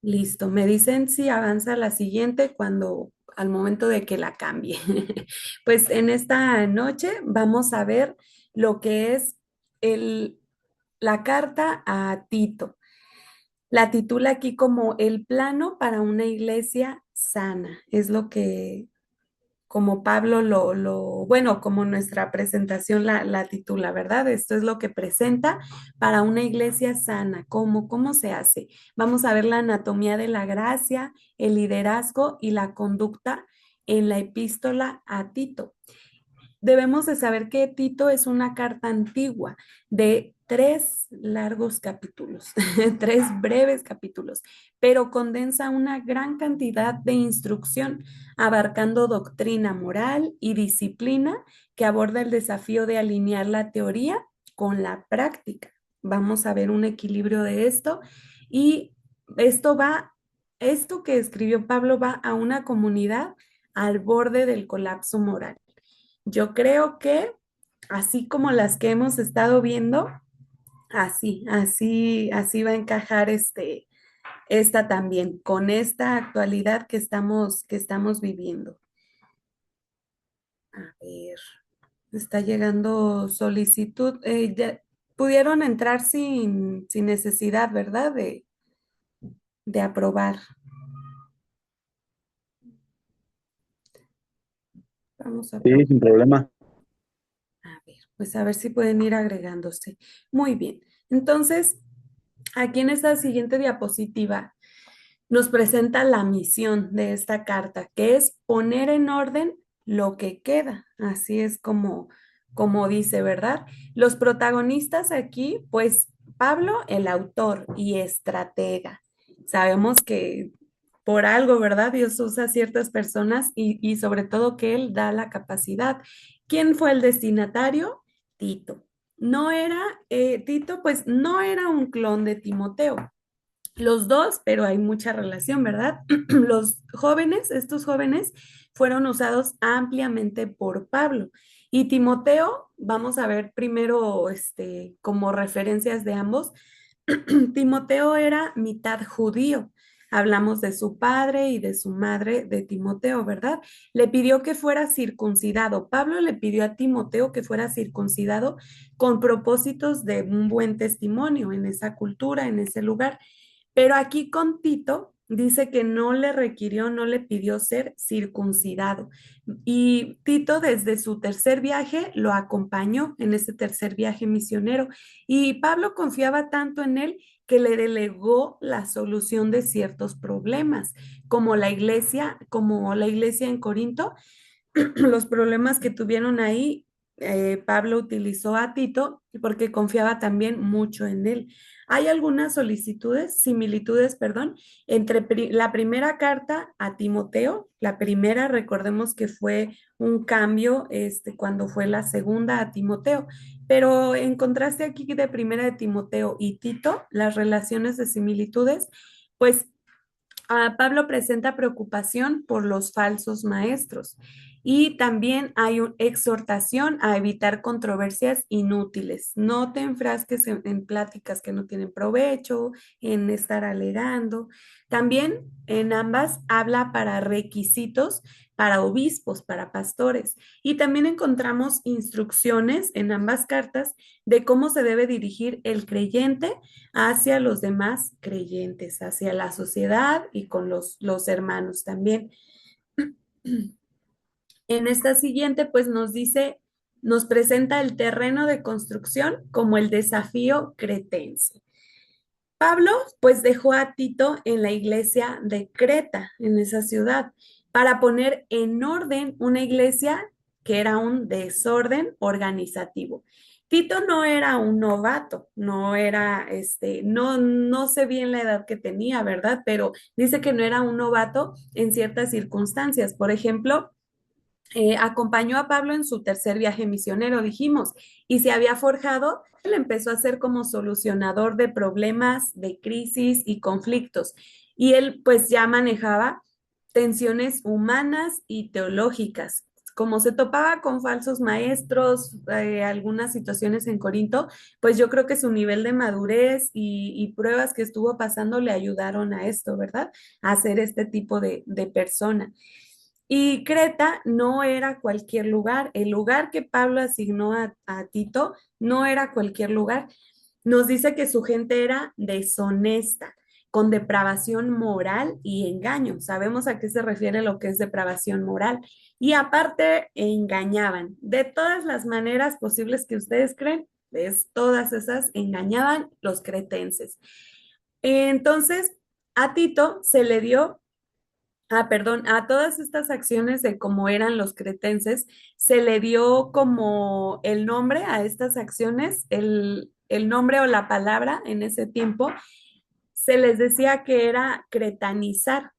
Listo, me dicen si avanza la siguiente cuando al momento de que la cambie. Pues en esta noche vamos a ver lo que es el, la carta a Tito. La titula aquí como el plano para una iglesia sana. Es lo que como Pablo bueno, como nuestra presentación la titula, ¿verdad? Esto es lo que presenta para una iglesia sana. ¿Cómo se hace? Vamos a ver la anatomía de la gracia, el liderazgo y la conducta en la epístola a Tito. Debemos de saber que Tito es una carta antigua de 3 largos capítulos, 3 breves capítulos, pero condensa una gran cantidad de instrucción, abarcando doctrina moral y disciplina que aborda el desafío de alinear la teoría con la práctica. Vamos a ver un equilibrio de esto y esto va, esto que escribió Pablo va a una comunidad al borde del colapso moral. Yo creo que así como las que hemos estado viendo, así va a encajar esta también, con esta actualidad que estamos viviendo. A ver, está llegando solicitud. Pudieron entrar sin necesidad, ¿verdad? De aprobar. Vamos a Sí, sin problema. pues a ver si pueden ir agregándose. Muy bien. Entonces, aquí en esta siguiente diapositiva nos presenta la misión de esta carta, que es poner en orden lo que queda. Así es como dice, ¿verdad? Los protagonistas aquí, pues Pablo, el autor y estratega. Sabemos que por algo, ¿verdad? Dios usa a ciertas personas y sobre todo que Él da la capacidad. ¿Quién fue el destinatario? Tito. No era, Tito, pues no era un clon de Timoteo, los dos, pero hay mucha relación, ¿verdad? Los jóvenes, estos jóvenes, fueron usados ampliamente por Pablo. Y Timoteo, vamos a ver primero como referencias de ambos. Timoteo era mitad judío. Hablamos de su padre y de su madre de Timoteo, ¿verdad? Le pidió que fuera circuncidado. Pablo le pidió a Timoteo que fuera circuncidado con propósitos de un buen testimonio en esa cultura, en ese lugar. Pero aquí con Tito dice que no le requirió, no le pidió ser circuncidado. Y Tito desde su tercer viaje lo acompañó en ese tercer viaje misionero. Y Pablo confiaba tanto en él que le delegó la solución de ciertos problemas, como la iglesia en Corinto, los problemas que tuvieron ahí, Pablo utilizó a Tito porque confiaba también mucho en él. Hay algunas similitudes, perdón, entre la primera carta a Timoteo, la primera, recordemos que fue un cambio cuando fue la segunda a Timoteo, pero en contraste aquí de primera de Timoteo y Tito, las relaciones de similitudes, pues Pablo presenta preocupación por los falsos maestros y también hay una exhortación a evitar controversias inútiles. No te enfrasques en pláticas que no tienen provecho, en estar alegando. También en ambas habla para requisitos para obispos, para pastores. Y también encontramos instrucciones en ambas cartas de cómo se debe dirigir el creyente hacia los demás creyentes, hacia la sociedad y con los hermanos también. En esta siguiente, pues nos presenta el terreno de construcción como el desafío cretense. Pablo, pues dejó a Tito en la iglesia de Creta, en esa ciudad, para poner en orden una iglesia que era un desorden organizativo. Tito no era un novato, no era, no sé bien la edad que tenía, ¿verdad? Pero dice que no era un novato en ciertas circunstancias. Por ejemplo, acompañó a Pablo en su tercer viaje misionero, dijimos, y se había forjado, él empezó a ser como solucionador de problemas, de crisis y conflictos. Y él pues ya manejaba tensiones humanas y teológicas, como se topaba con falsos maestros, algunas situaciones en Corinto, pues yo creo que su nivel de madurez y pruebas que estuvo pasando le ayudaron a esto, ¿verdad? A ser este tipo de persona. Y Creta no era cualquier lugar. El lugar que Pablo asignó a Tito no era cualquier lugar. Nos dice que su gente era deshonesta, con depravación moral y engaño. Sabemos a qué se refiere lo que es depravación moral. Y aparte, engañaban de todas las maneras posibles que ustedes creen. Es todas esas engañaban los cretenses. Entonces, a Tito se le dio perdón, a todas estas acciones de cómo eran los cretenses, se le dio como el nombre a estas acciones, el nombre o la palabra en ese tiempo, se les decía que era cretanizar.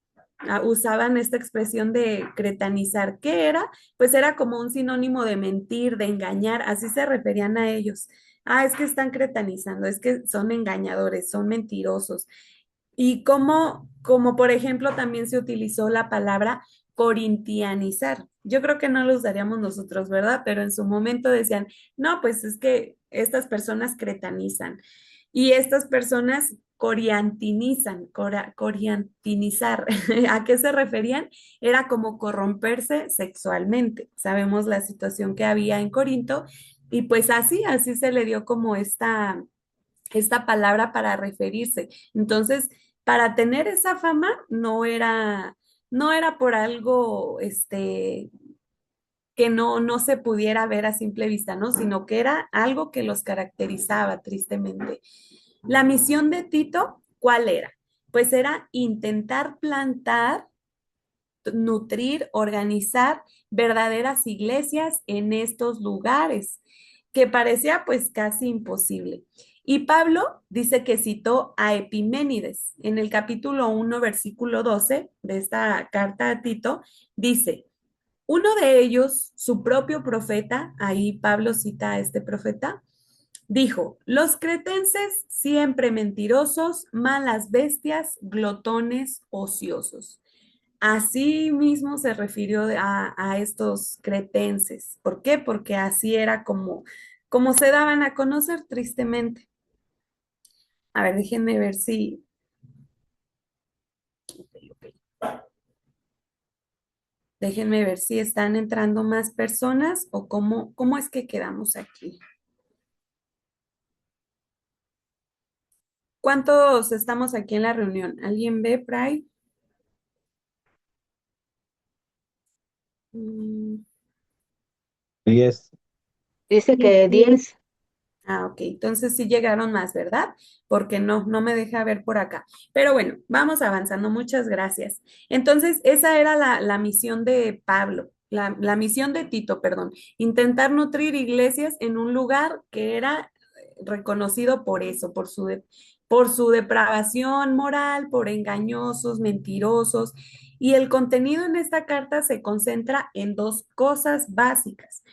Usaban esta expresión de cretanizar. ¿Qué era? Pues era como un sinónimo de mentir, de engañar, así se referían a ellos. Es que están cretanizando, es que son engañadores, son mentirosos. Y como por ejemplo también se utilizó la palabra corintianizar. Yo creo que no lo usaríamos nosotros, ¿verdad? Pero en su momento decían, no, pues es que estas personas cretanizan y estas personas coriantinizan, coriantinizar. ¿A qué se referían? Era como corromperse sexualmente. Sabemos la situación que había en Corinto y pues así se le dio como esta palabra para referirse. Entonces, para tener esa fama no era por algo que no se pudiera ver a simple vista, ¿no? Sino que era algo que los caracterizaba tristemente. La misión de Tito, ¿cuál era? Pues era intentar plantar, nutrir, organizar verdaderas iglesias en estos lugares, que parecía pues casi imposible. Y Pablo dice que citó a Epiménides en el capítulo 1, versículo 12 de esta carta a Tito, dice, uno de ellos, su propio profeta, ahí Pablo cita a este profeta, dijo, los cretenses siempre mentirosos, malas bestias, glotones, ociosos. Así mismo se refirió a estos cretenses. ¿Por qué? Porque así era como se daban a conocer tristemente. A ver, déjenme ver si... Déjenme ver si están entrando más personas o cómo es que quedamos aquí. ¿Cuántos estamos aquí en la reunión? ¿Alguien ve, Pray? Mm, Yes. Dice que 10. Ok, entonces sí llegaron más, ¿verdad? Porque no me deja ver por acá. Pero bueno, vamos avanzando, muchas gracias. Entonces, esa era la misión de Pablo, la misión de Tito, perdón, intentar nutrir iglesias en un lugar que era reconocido por eso, por su depravación moral, por engañosos, mentirosos. Y el contenido en esta carta se concentra en dos cosas básicas: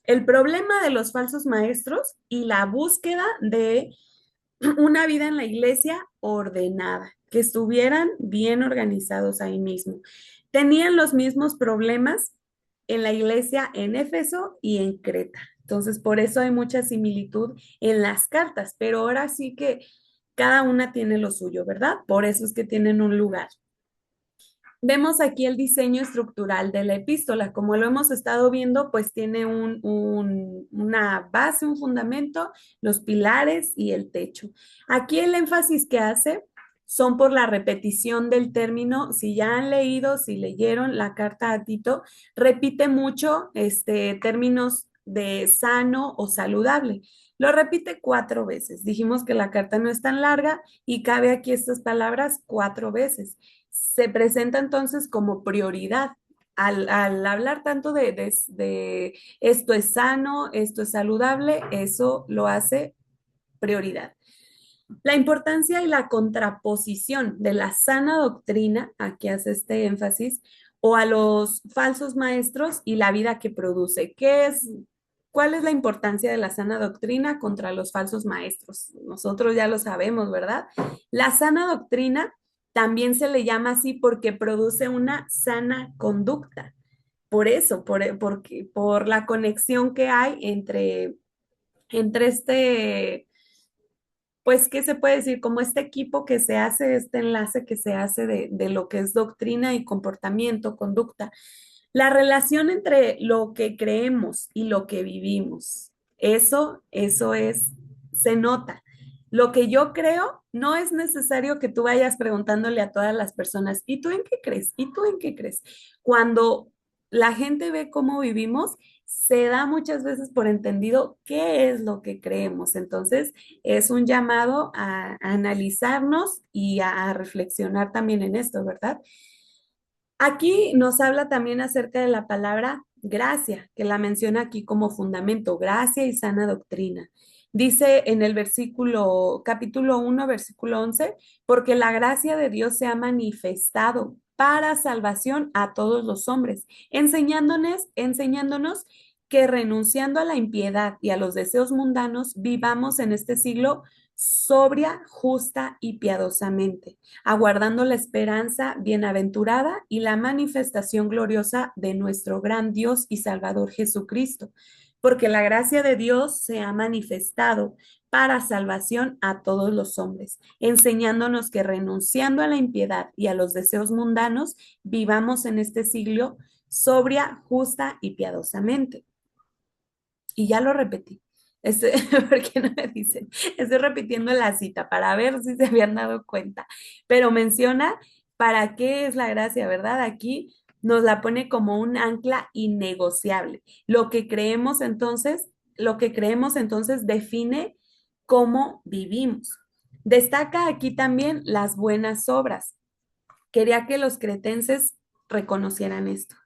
el problema de los falsos maestros y la búsqueda de una vida en la iglesia ordenada, que estuvieran bien organizados ahí mismo. Tenían los mismos problemas en la iglesia en Éfeso y en Creta. Entonces, por eso hay mucha similitud en las cartas, pero ahora sí que cada una tiene lo suyo, ¿verdad? Por eso es que tienen un lugar. Vemos aquí el diseño estructural de la epístola. Como lo hemos estado viendo, pues tiene una base, un fundamento, los pilares y el techo. Aquí el énfasis que hace son por la repetición del término. Si ya han leído, si leyeron la carta a Tito, repite mucho términos de sano o saludable. Lo repite 4 veces. Dijimos que la carta no es tan larga y cabe aquí estas palabras 4 veces. Se presenta entonces como prioridad. Al hablar tanto de esto es sano, esto es saludable, eso lo hace prioridad. La importancia y la contraposición de la sana doctrina, aquí hace este énfasis, o a los falsos maestros y la vida que produce. ¿Cuál es la importancia de la sana doctrina contra los falsos maestros? Nosotros ya lo sabemos, ¿verdad? La sana doctrina también se le llama así porque produce una sana conducta. por eso, por la conexión que hay entre pues, ¿qué se puede decir? Como este equipo que se hace, este enlace que se hace de lo que es doctrina y comportamiento, conducta. La relación entre lo que creemos y lo que vivimos, eso es, se nota. Lo que yo creo, no es necesario que tú vayas preguntándole a todas las personas, ¿y tú en qué crees? ¿Y tú en qué crees? Cuando la gente ve cómo vivimos, se da muchas veces por entendido qué es lo que creemos. Entonces, es un llamado a analizarnos y a reflexionar también en esto, ¿verdad? Aquí nos habla también acerca de la palabra gracia, que la menciona aquí como fundamento, gracia y sana doctrina. Dice en el capítulo 1, versículo 11, porque la gracia de Dios se ha manifestado para salvación a todos los hombres, enseñándonos que renunciando a la impiedad y a los deseos mundanos, vivamos en este siglo sobria, justa y piadosamente, aguardando la esperanza bienaventurada y la manifestación gloriosa de nuestro gran Dios y Salvador Jesucristo, porque la gracia de Dios se ha manifestado para salvación a todos los hombres, enseñándonos que renunciando a la impiedad y a los deseos mundanos, vivamos en este siglo sobria, justa y piadosamente. Y ya lo repetí. ¿Por qué no me dicen? Estoy repitiendo la cita para ver si se habían dado cuenta. Pero menciona para qué es la gracia, ¿verdad? Aquí nos la pone como un ancla innegociable. Lo que creemos entonces define cómo vivimos. Destaca aquí también las buenas obras. Quería que los cretenses reconocieran esto.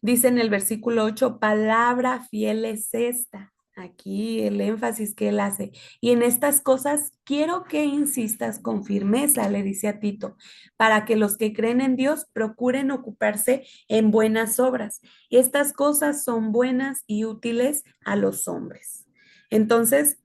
Dice en el versículo 8, palabra fiel es esta. Aquí el énfasis que él hace. Y en estas cosas quiero que insistas con firmeza, le dice a Tito, para que los que creen en Dios procuren ocuparse en buenas obras. Estas cosas son buenas y útiles a los hombres. Entonces,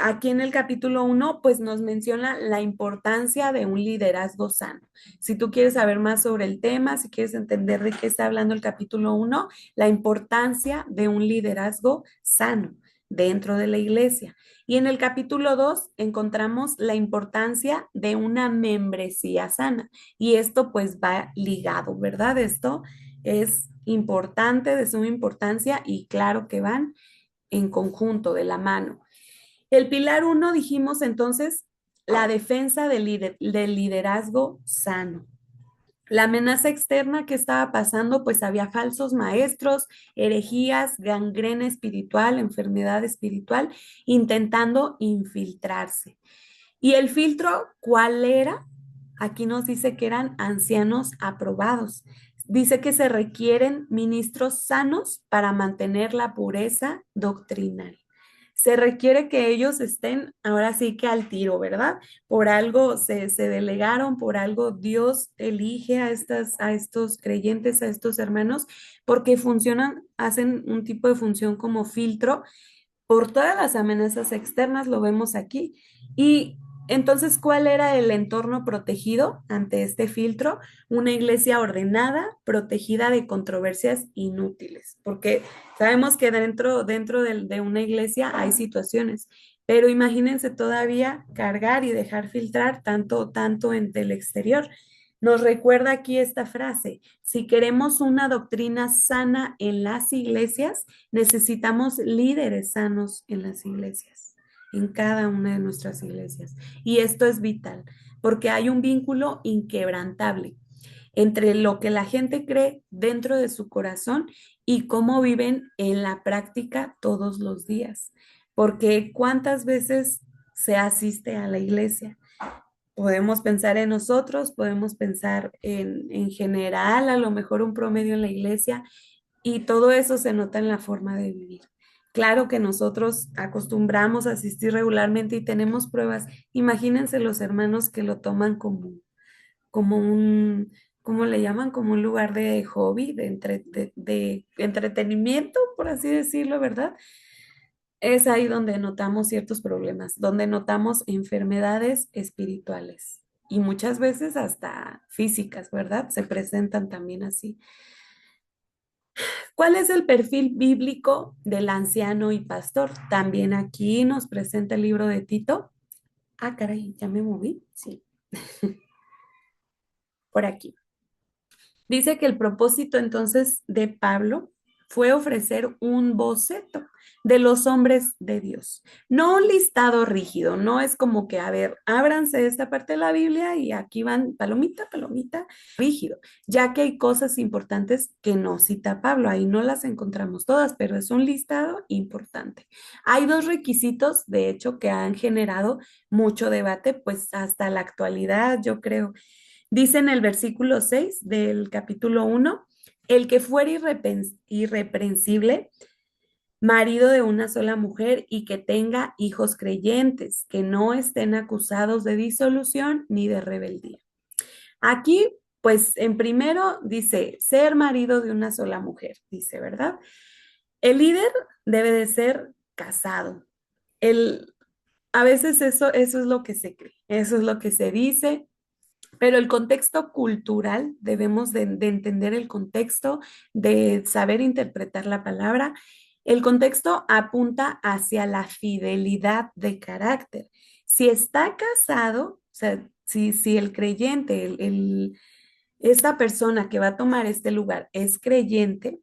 aquí en el capítulo 1, pues nos menciona la importancia de un liderazgo sano. Si tú quieres saber más sobre el tema, si quieres entender de qué está hablando el capítulo 1, la importancia de un liderazgo sano dentro de la iglesia. Y en el capítulo 2 encontramos la importancia de una membresía sana. Y esto pues va ligado, ¿verdad? Esto es importante, de suma importancia y claro que van en conjunto, de la mano. El pilar 1 dijimos entonces la defensa del liderazgo sano. La amenaza externa que estaba pasando, pues había falsos maestros, herejías, gangrena espiritual, enfermedad espiritual, intentando infiltrarse. ¿Y el filtro cuál era? Aquí nos dice que eran ancianos aprobados. Dice que se requieren ministros sanos para mantener la pureza doctrinal. Se requiere que ellos estén ahora sí que al tiro, ¿verdad? Por algo se delegaron, por algo Dios elige a estos creyentes, a estos hermanos, porque funcionan, hacen un tipo de función como filtro por todas las amenazas externas, lo vemos aquí. Y entonces, ¿cuál era el entorno protegido ante este filtro? Una iglesia ordenada, protegida de controversias inútiles, porque sabemos que dentro de una iglesia hay situaciones, pero imagínense todavía cargar y dejar filtrar tanto entre el exterior. Nos recuerda aquí esta frase, si queremos una doctrina sana en las iglesias, necesitamos líderes sanos en las iglesias, en cada una de nuestras iglesias. Y esto es vital, porque hay un vínculo inquebrantable entre lo que la gente cree dentro de su corazón y cómo viven en la práctica todos los días. Porque cuántas veces se asiste a la iglesia. Podemos pensar en nosotros, podemos pensar en general, a lo mejor un promedio en la iglesia, y todo eso se nota en la forma de vivir. Claro que nosotros acostumbramos a asistir regularmente y tenemos pruebas. Imagínense los hermanos que lo toman como un, ¿cómo le llaman? Como un lugar de hobby, de entretenimiento, por así decirlo, ¿verdad? Es ahí donde notamos ciertos problemas, donde notamos enfermedades espirituales y muchas veces hasta físicas, ¿verdad? Se presentan también así. ¿Cuál es el perfil bíblico del anciano y pastor? También aquí nos presenta el libro de Tito. Ah, caray, ya me moví. Sí, por aquí. Dice que el propósito entonces de Pablo fue ofrecer un boceto de los hombres de Dios, no un listado rígido, no es como que, a ver, ábranse esta parte de la Biblia y aquí van palomita, palomita, rígido, ya que hay cosas importantes que no cita Pablo, ahí no las encontramos todas, pero es un listado importante. Hay dos requisitos, de hecho, que han generado mucho debate, pues hasta la actualidad, yo creo. Dice en el versículo 6 del capítulo 1, el que fuera irreprensible, marido de una sola mujer y que tenga hijos creyentes, que no estén acusados de disolución ni de rebeldía. Aquí, pues en primero dice, ser marido de una sola mujer, dice, ¿verdad? El líder debe de ser casado. El, a veces eso es lo que se cree, eso es lo que se dice, pero el contexto cultural, debemos de entender el contexto, de saber interpretar la palabra. El contexto apunta hacia la fidelidad de carácter. Si está casado, o sea, si el creyente, esta persona que va a tomar este lugar es creyente,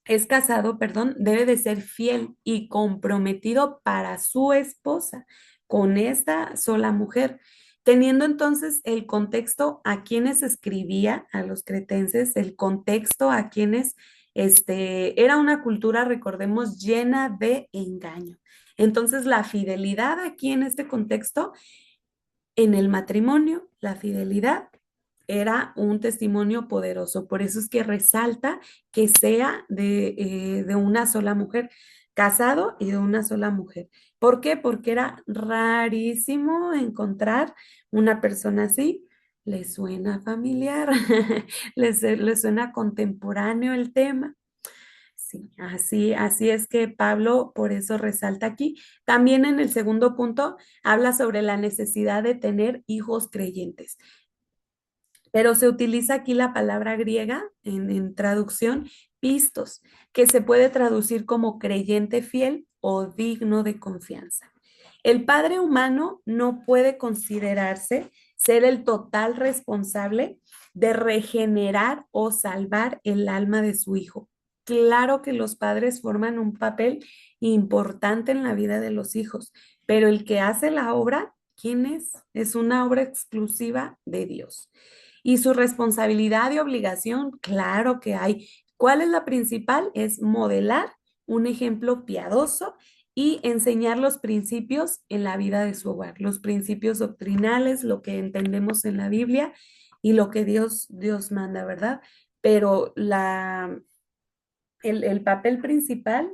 es casado, perdón, debe de ser fiel y comprometido para su esposa con esta sola mujer, teniendo entonces el contexto a quienes escribía, a los cretenses, el contexto a quienes, era una cultura, recordemos, llena de engaño. Entonces, la fidelidad aquí en este contexto, en el matrimonio, la fidelidad era un testimonio poderoso. Por eso es que resalta que sea de una sola mujer, casado y de una sola mujer. ¿Por qué? Porque era rarísimo encontrar una persona así. ¿Le suena familiar? ¿Le suena contemporáneo el tema? Sí, así es que Pablo por eso resalta aquí. También en el segundo punto habla sobre la necesidad de tener hijos creyentes. Pero se utiliza aquí la palabra griega en traducción, pistos, que se puede traducir como creyente fiel o digno de confianza. El padre humano no puede considerarse ser el total responsable de regenerar o salvar el alma de su hijo. Claro que los padres forman un papel importante en la vida de los hijos, pero el que hace la obra, ¿quién es? Es una obra exclusiva de Dios. Y su responsabilidad y obligación, claro que hay. ¿Cuál es la principal? Es modelar un ejemplo piadoso y enseñar los principios en la vida de su hogar, los principios doctrinales, lo que entendemos en la Biblia y lo que Dios manda, ¿verdad? Pero el papel principal,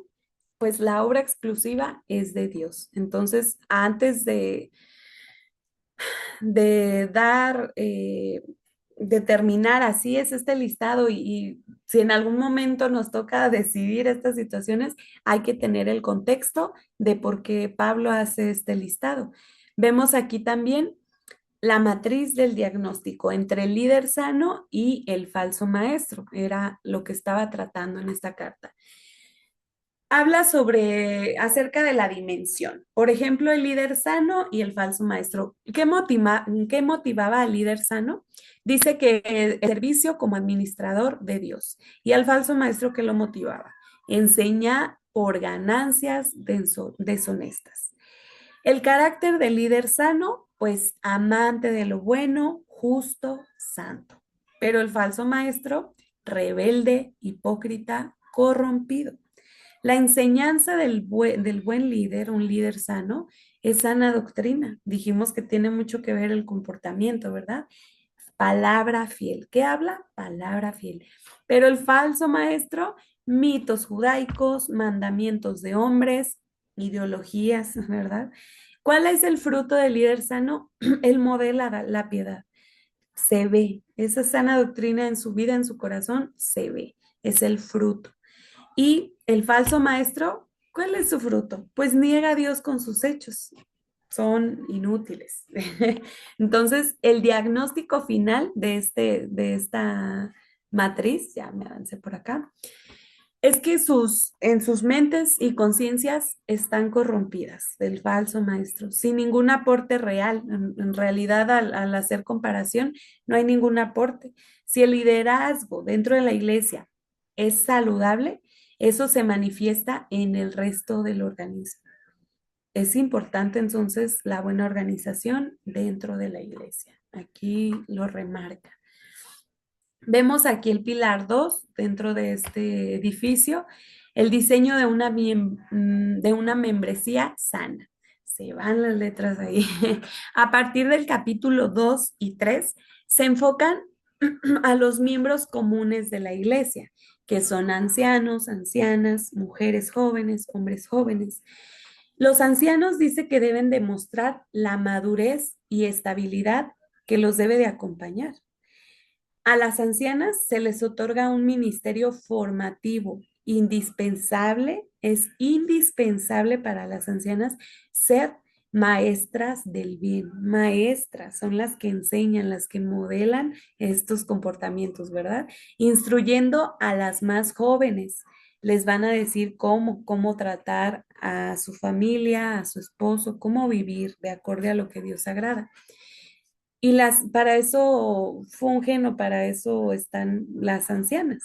pues la obra exclusiva es de Dios. Entonces, antes de dar, determinar, así es este listado y si en algún momento nos toca decidir estas situaciones, hay que tener el contexto de por qué Pablo hace este listado. Vemos aquí también la matriz del diagnóstico entre el líder sano y el falso maestro, era lo que estaba tratando en esta carta. Habla acerca de la dimensión. Por ejemplo, el líder sano y el falso maestro. ¿Qué motivaba al líder sano? Dice que el servicio como administrador de Dios. Y al falso maestro, ¿qué lo motivaba? Enseña por ganancias deshonestas. El carácter del líder sano, pues amante de lo bueno, justo, santo. Pero el falso maestro, rebelde, hipócrita, corrompido. La enseñanza del buen líder, un líder sano, es sana doctrina. Dijimos que tiene mucho que ver el comportamiento, ¿verdad? Palabra fiel. ¿Qué habla? Palabra fiel. Pero el falso maestro, mitos judaicos, mandamientos de hombres, ideologías, ¿verdad? ¿Cuál es el fruto del líder sano? Él modela la piedad. Se ve. Esa sana doctrina en su vida, en su corazón, se ve. Es el fruto. Y el falso maestro, ¿cuál es su fruto? Pues niega a Dios con sus hechos. Son inútiles. Entonces, el diagnóstico final de matriz, ya me avancé por acá, es que en sus mentes y conciencias están corrompidas del falso maestro, sin ningún aporte real. En realidad, al hacer comparación, no hay ningún aporte. Si el liderazgo dentro de la iglesia es saludable, eso se manifiesta en el resto del organismo. Es importante entonces la buena organización dentro de la iglesia. Aquí lo remarca. Vemos aquí el pilar 2 dentro de este edificio, el diseño de una membresía sana. Se van las letras ahí. A partir del capítulo 2 y 3 se enfocan a los miembros comunes de la iglesia, que son ancianos, ancianas, mujeres jóvenes, hombres jóvenes. Los ancianos dice que deben demostrar la madurez y estabilidad que los debe de acompañar. A las ancianas se les otorga un ministerio formativo indispensable, es indispensable para las ancianas ser maestras del bien. Maestras son las que enseñan, las que modelan estos comportamientos, ¿verdad? Instruyendo a las más jóvenes. Les van a decir cómo tratar a su familia, a su esposo, cómo vivir de acuerdo a lo que Dios agrada. Y para eso fungen o para eso están las ancianas,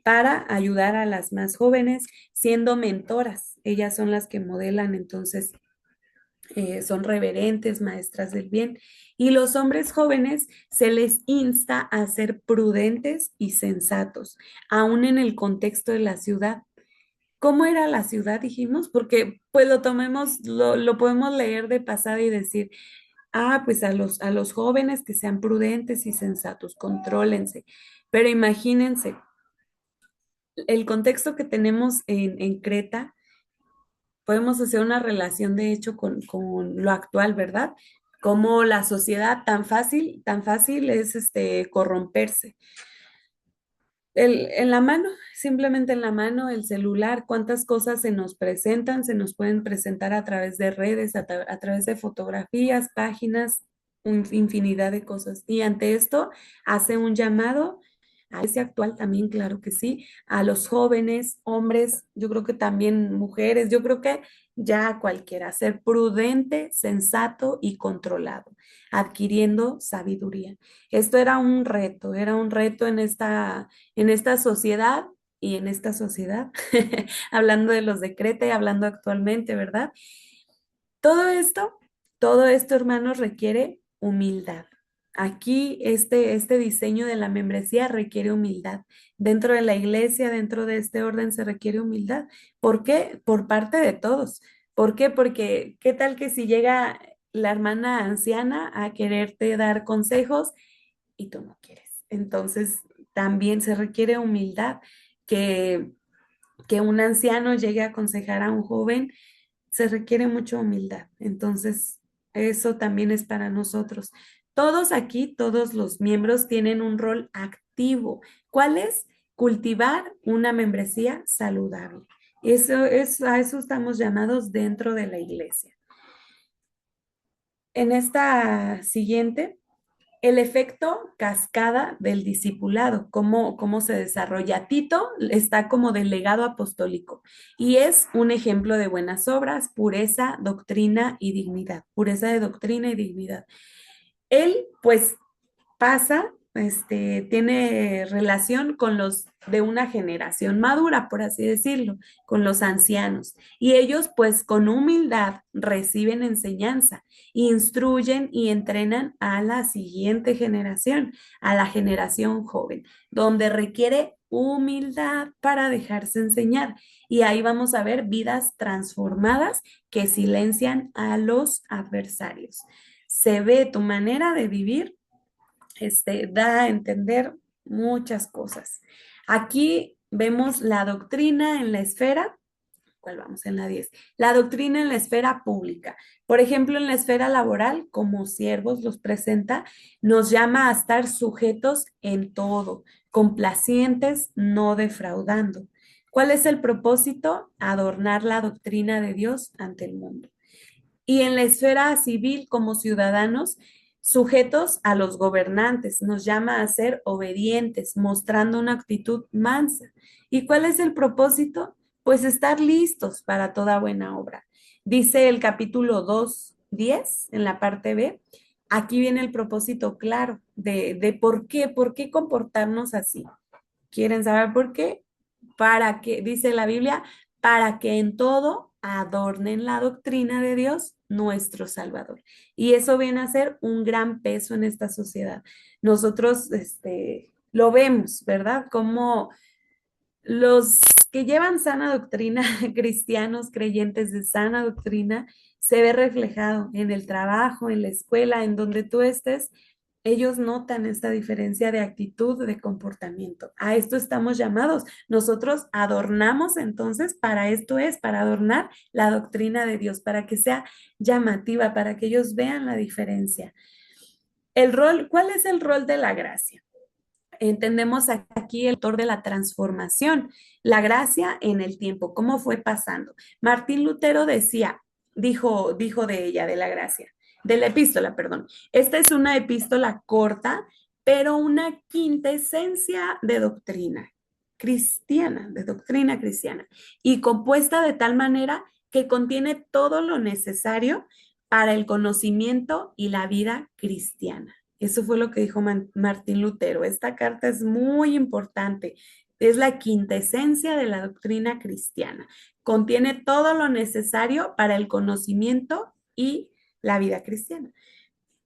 para ayudar a las más jóvenes siendo mentoras. Ellas son las que modelan, entonces son reverentes, maestras del bien. Y los hombres jóvenes se les insta a ser prudentes y sensatos, aún en el contexto de la ciudad. ¿Cómo era la ciudad, dijimos? Porque pues lo podemos leer de pasada y decir, pues a los jóvenes que sean prudentes y sensatos, contrólense. Pero imagínense, el contexto que tenemos en Creta, podemos hacer una relación de hecho con lo actual, ¿verdad? Como la sociedad tan fácil es corromperse. En la mano, simplemente en la mano, el celular, cuántas cosas se nos presentan, se nos pueden presentar a través de redes, a través de fotografías, páginas, infinidad de cosas. Y ante esto hace un llamado a ese actual también, claro que sí, a los jóvenes, hombres, yo creo que también mujeres, yo creo que ya cualquiera, ser prudente, sensato y controlado, adquiriendo sabiduría. Esto era un reto en esta sociedad y en esta sociedad, hablando de los decretos, hablando actualmente, ¿verdad? Todo esto, todo esto, hermanos, requiere humildad. Aquí este diseño de la membresía requiere humildad. Dentro de la iglesia, dentro de este orden se requiere humildad. ¿Por qué? Por parte de todos. ¿Por qué? Porque ¿qué tal que si llega la hermana anciana a quererte dar consejos y tú no quieres? Entonces, también se requiere humildad que, que un anciano llegue a aconsejar a un joven, se requiere mucha humildad. Entonces, eso también es para nosotros. Todos aquí, todos los miembros tienen un rol activo. ¿Cuál es? Cultivar una membresía saludable. A eso estamos llamados dentro de la iglesia. En esta siguiente, el efecto cascada del discipulado, cómo se desarrolla. Tito está como delegado apostólico y es un ejemplo de buenas obras, pureza, doctrina y dignidad, pureza de doctrina y dignidad. Él, pues, tiene relación con los de una generación madura, por así decirlo, con los ancianos. Y ellos, pues, con humildad reciben enseñanza, instruyen y entrenan a la siguiente generación, a la generación joven, donde requiere humildad para dejarse enseñar. Y ahí vamos a ver vidas transformadas que silencian a los adversarios. Se ve tu manera de vivir, da a entender muchas cosas. Aquí vemos la doctrina en la esfera. ¿Cuál vamos? En la 10. La doctrina en la esfera pública. Por ejemplo, en la esfera laboral, como siervos los presenta, nos llama a estar sujetos en todo, complacientes, no defraudando. ¿Cuál es el propósito? Adornar la doctrina de Dios ante el mundo. Y en la esfera civil, como ciudadanos, sujetos a los gobernantes, nos llama a ser obedientes, mostrando una actitud mansa. ¿Y cuál es el propósito? Pues estar listos para toda buena obra. Dice el capítulo 2:10 en la parte B. Aquí viene el propósito claro de por qué comportarnos así. ¿Quieren saber por qué? Para que, dice la Biblia, para que en todo adornen la doctrina de Dios, nuestro Salvador. Y eso viene a ser un gran peso en esta sociedad. Nosotros, lo vemos, ¿verdad? Como los que llevan sana doctrina, cristianos creyentes de sana doctrina, se ve reflejado en el trabajo, en la escuela, en donde tú estés. Ellos notan esta diferencia de actitud, de comportamiento. A esto estamos llamados. Nosotros adornamos entonces, para esto es, para adornar la doctrina de Dios, para que sea llamativa, para que ellos vean la diferencia. ¿Cuál es el rol de la gracia? Entendemos aquí el autor de la transformación, la gracia en el tiempo, cómo fue pasando. Martín Lutero dijo de ella, de la gracia, de la epístola, perdón. Esta es una epístola corta, pero una quintesencia de doctrina cristiana, de doctrina cristiana, y compuesta de tal manera que contiene todo lo necesario para el conocimiento y la vida cristiana. Eso fue lo que dijo Martín Lutero. Esta carta es muy importante. Es la quintesencia de la doctrina cristiana. Contiene todo lo necesario para el conocimiento y la vida cristiana.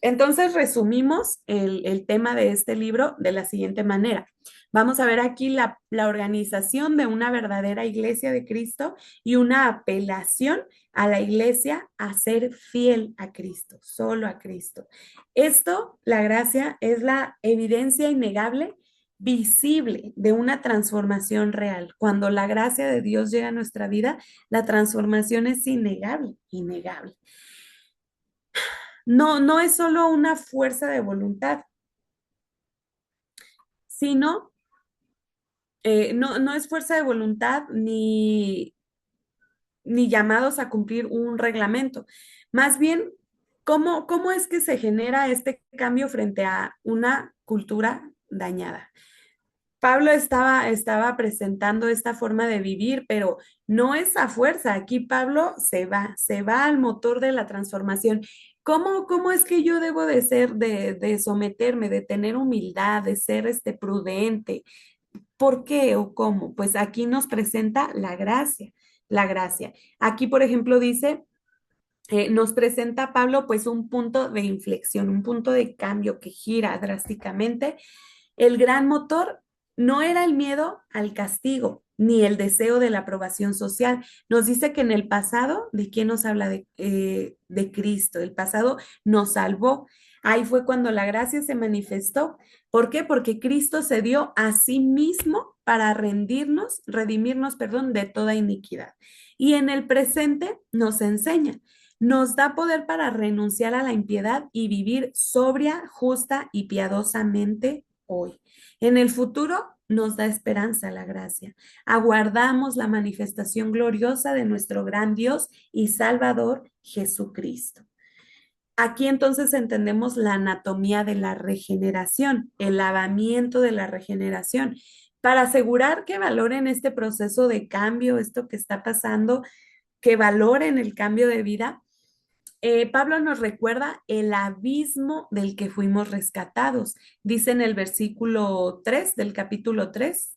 Entonces, resumimos el tema de este libro de la siguiente manera. Vamos a ver aquí la organización de una verdadera iglesia de Cristo y una apelación a la iglesia a ser fiel a Cristo, solo a Cristo. Esto, la gracia, es la evidencia innegable, visible de una transformación real. Cuando la gracia de Dios llega a nuestra vida, la transformación es innegable, innegable. No es solo una fuerza de voluntad, sino, no es fuerza de voluntad ni llamados a cumplir un reglamento. Más bien, ¿cómo es que se genera este cambio frente a una cultura dañada? Pablo estaba presentando esta forma de vivir, pero no es a fuerza. Aquí Pablo se va al motor de la transformación. ¿Cómo es que yo debo de ser, de someterme, de tener humildad, de ser prudente? ¿Por qué o cómo? Pues aquí nos presenta la gracia, la gracia. Aquí, por ejemplo, dice, nos presenta Pablo pues un punto de inflexión, un punto de cambio que gira drásticamente. El gran motor no era el miedo al castigo, ni el deseo de la aprobación social. Nos dice que en el pasado, ¿de quién nos habla? De Cristo. El pasado nos salvó. Ahí fue cuando la gracia se manifestó. ¿Por qué? Porque Cristo se dio a sí mismo para redimirnos, perdón, de toda iniquidad. Y en el presente nos enseña, nos da poder para renunciar a la impiedad y vivir sobria, justa y piadosamente hoy. En el futuro nos da esperanza la gracia. Aguardamos la manifestación gloriosa de nuestro gran Dios y Salvador Jesucristo. Aquí entonces entendemos la anatomía de la regeneración, el lavamiento de la regeneración, para asegurar que valoren este proceso de cambio, esto que está pasando, que valoren el cambio de vida. Pablo nos recuerda el abismo del que fuimos rescatados. Dice en el versículo 3 del capítulo 3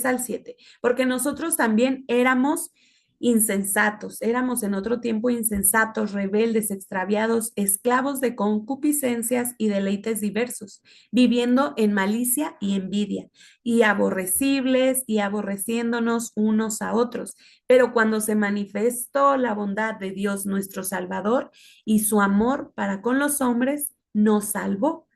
al 7, porque nosotros también éramos insensatos, éramos en otro tiempo insensatos, rebeldes, extraviados, esclavos de concupiscencias y deleites diversos, viviendo en malicia y envidia, y aborrecibles y aborreciéndonos unos a otros. Pero cuando se manifestó la bondad de Dios nuestro Salvador y su amor para con los hombres, nos salvó,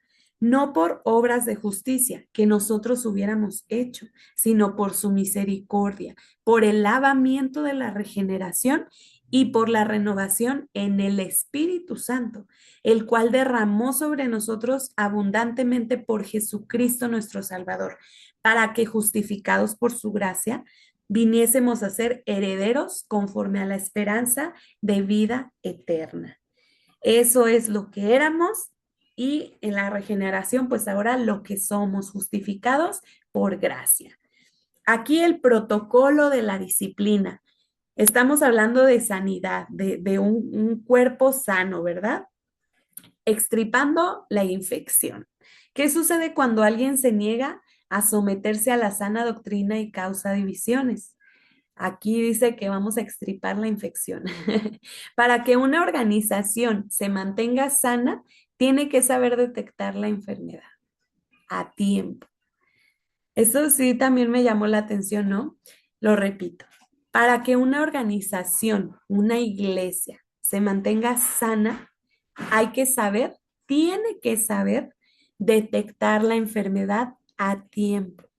no por obras de justicia que nosotros hubiéramos hecho, sino por su misericordia, por el lavamiento de la regeneración y por la renovación en el Espíritu Santo, el cual derramó sobre nosotros abundantemente por Jesucristo nuestro Salvador, para que justificados por su gracia, viniésemos a ser herederos conforme a la esperanza de vida eterna. Eso es lo que éramos y en la regeneración, pues ahora lo que somos, justificados por gracia. Aquí el protocolo de la disciplina. Estamos hablando de sanidad, de un cuerpo sano, ¿verdad? Extirpando la infección. ¿Qué sucede cuando alguien se niega a someterse a la sana doctrina y causa divisiones? Aquí dice que vamos a extirpar la infección. Para que una organización se mantenga sana, tiene que saber detectar la enfermedad a tiempo. Eso sí también me llamó la atención, ¿no? Lo repito. Para que una organización, una iglesia, se mantenga sana, hay que saber, tiene que saber detectar la enfermedad a tiempo.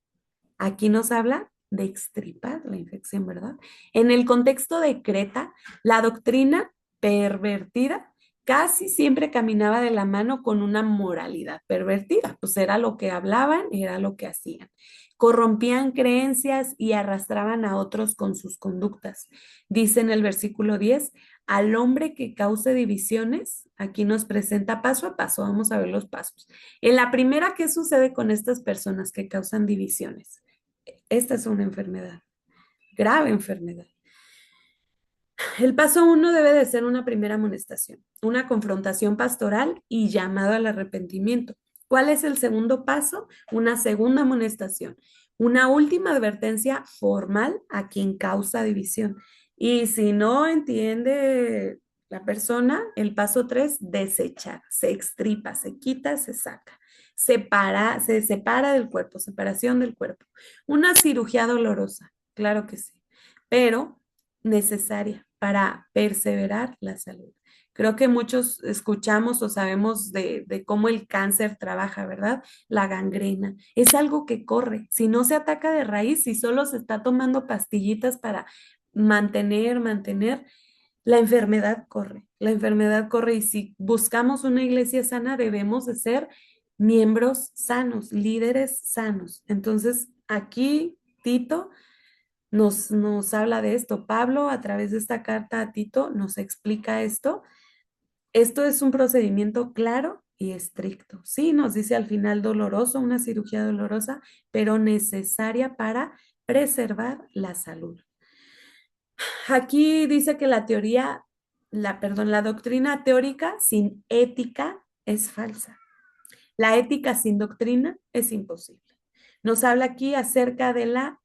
Aquí nos habla de extirpar la infección, ¿verdad? En el contexto de Creta, la doctrina pervertida casi siempre caminaba de la mano con una moralidad pervertida, pues era lo que hablaban, era lo que hacían. Corrompían creencias y arrastraban a otros con sus conductas. Dice en el versículo 10, al hombre que cause divisiones, aquí nos presenta paso a paso, vamos a ver los pasos. En la primera, ¿qué sucede con estas personas que causan divisiones? Esta es una enfermedad, grave enfermedad. El paso 1 debe de ser una primera amonestación, una confrontación pastoral y llamado al arrepentimiento. ¿Cuál es el segundo paso? Una segunda amonestación, una última advertencia formal a quien causa división. Y si no entiende la persona, el paso 3, desechar, se extripa, se quita, se saca. Se separa del cuerpo, separación del cuerpo. Una cirugía dolorosa, claro que sí, pero necesaria para perseverar la salud. Creo que muchos escuchamos o sabemos de cómo el cáncer trabaja, ¿verdad? La gangrena. Es algo que corre. Si no se ataca de raíz, si solo se está tomando pastillitas para mantener, la enfermedad corre. La enfermedad corre y si buscamos una iglesia sana, debemos de ser miembros sanos, líderes sanos. Entonces, aquí, Tito nos habla de esto. Pablo, a través de esta carta a Tito, nos explica esto. Esto es un procedimiento claro y estricto. Sí, nos dice al final doloroso, una cirugía dolorosa, pero necesaria para preservar la salud. Aquí dice que la doctrina teórica sin ética es falsa. La ética sin doctrina es imposible. Nos habla aquí acerca de la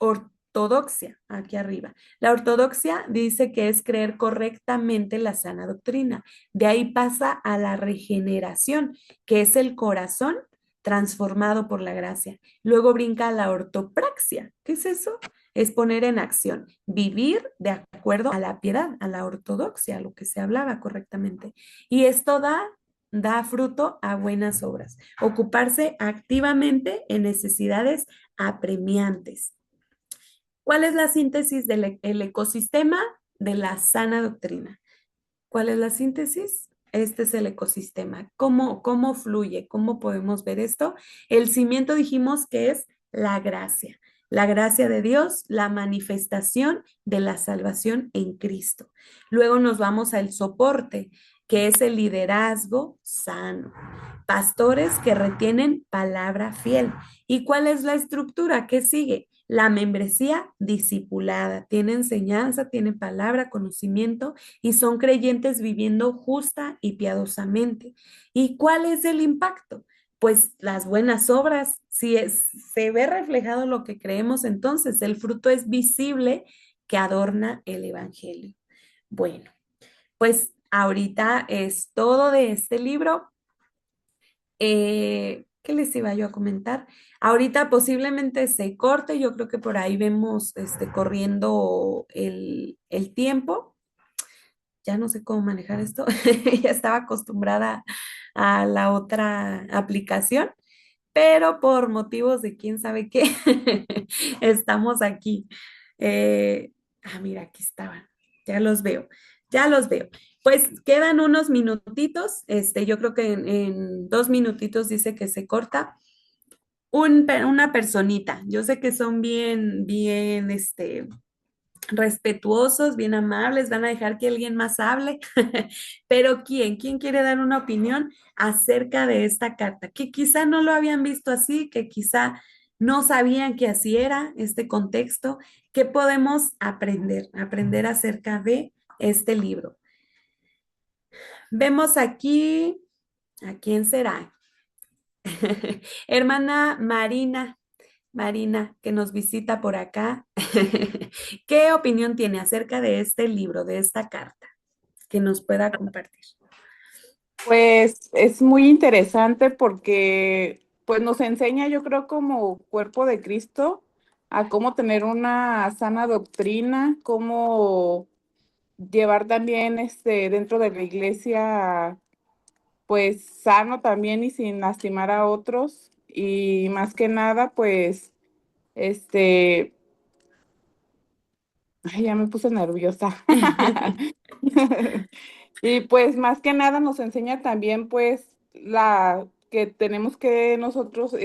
ortodoxia, aquí arriba. La ortodoxia dice que es creer correctamente la sana doctrina. De ahí pasa a la regeneración, que es el corazón transformado por la gracia. Luego brinca a la ortopraxia. ¿Qué es eso? Es poner en acción, vivir de acuerdo a la piedad, a la ortodoxia, a lo que se hablaba correctamente. Y esto da fruto a buenas obras. Ocuparse activamente en necesidades apremiantes. ¿Cuál es la síntesis del ecosistema de la sana doctrina? ¿Cuál es la síntesis? Este es el ecosistema. ¿Cómo fluye? ¿Cómo podemos ver esto? El cimiento dijimos que es la gracia de Dios, la manifestación de la salvación en Cristo. Luego nos vamos al soporte, que es el liderazgo sano. Pastores que retienen palabra fiel. ¿Y cuál es la estructura que sigue? La membresía discipulada. Tiene enseñanza, tiene palabra, conocimiento y son creyentes viviendo justa y piadosamente. ¿Y cuál es el impacto? Pues las buenas obras, se ve reflejado lo que creemos, entonces el fruto es visible que adorna el evangelio. Bueno, pues ahorita es todo de este libro. ¿Qué les iba yo a comentar? Ahorita posiblemente se corte, yo creo que por ahí vemos corriendo el tiempo. Ya no sé cómo manejar esto, ya estaba acostumbrada a la otra aplicación, pero por motivos de quién sabe qué, estamos aquí. Mira, aquí estaban, ya los veo, ya los veo. Pues quedan unos minutitos, yo creo que en 2 minutitos dice que se corta. Una personita, yo sé que son bien, bien, respetuosos, bien amables, van a dejar que alguien más hable. Pero ¿quién? ¿Quién quiere dar una opinión acerca de esta carta? Que quizá no lo habían visto así, que quizá no sabían que así era este contexto. ¿Qué podemos aprender? Aprender acerca de este libro. Vemos aquí, ¿a quién será? Hermana Marina, Marina, que nos visita por acá. ¿Qué opinión tiene acerca de este libro, de esta carta, que nos pueda compartir? Pues es muy interesante porque pues nos enseña, yo creo, como cuerpo de Cristo, a cómo tener una sana doctrina, cómo llevar también dentro de la iglesia, pues sano también y sin lastimar a otros. Y más que nada, pues, este, ay, ya me puse nerviosa. Y pues más que nada nos enseña también pues la que tenemos que nosotros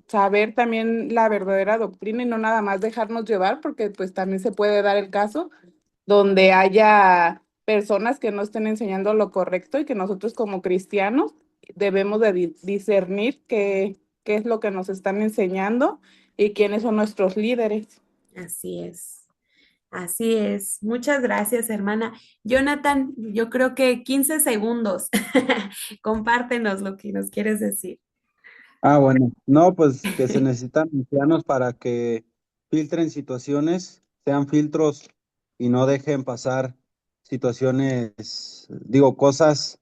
saber también la verdadera doctrina y no nada más dejarnos llevar, porque pues también se puede dar el caso donde haya personas que no estén enseñando lo correcto y que nosotros como cristianos debemos de discernir qué es lo que nos están enseñando y quiénes son nuestros líderes. Así es, así es. Muchas gracias, hermana. Jonathan, yo creo que 15 segundos. Compártenos lo que nos quieres decir. Bueno, no, pues que se necesitan ancianos para que filtren situaciones, sean filtros y no dejen pasar situaciones, digo, cosas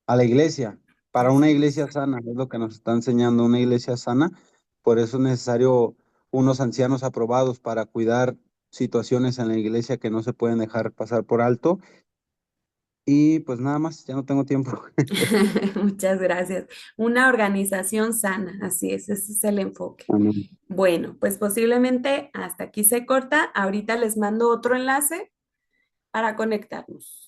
a la iglesia. Para una Así es. iglesia sana, es lo que nos está enseñando, una iglesia sana. Por eso es necesario unos ancianos aprobados para cuidar situaciones en la iglesia que no se pueden dejar pasar por alto. Y pues nada más, ya no tengo tiempo. Muchas gracias. Una organización sana, así es, ese es el enfoque. Amén. Bueno, pues posiblemente hasta aquí se corta. Ahorita les mando otro enlace para conectarnos.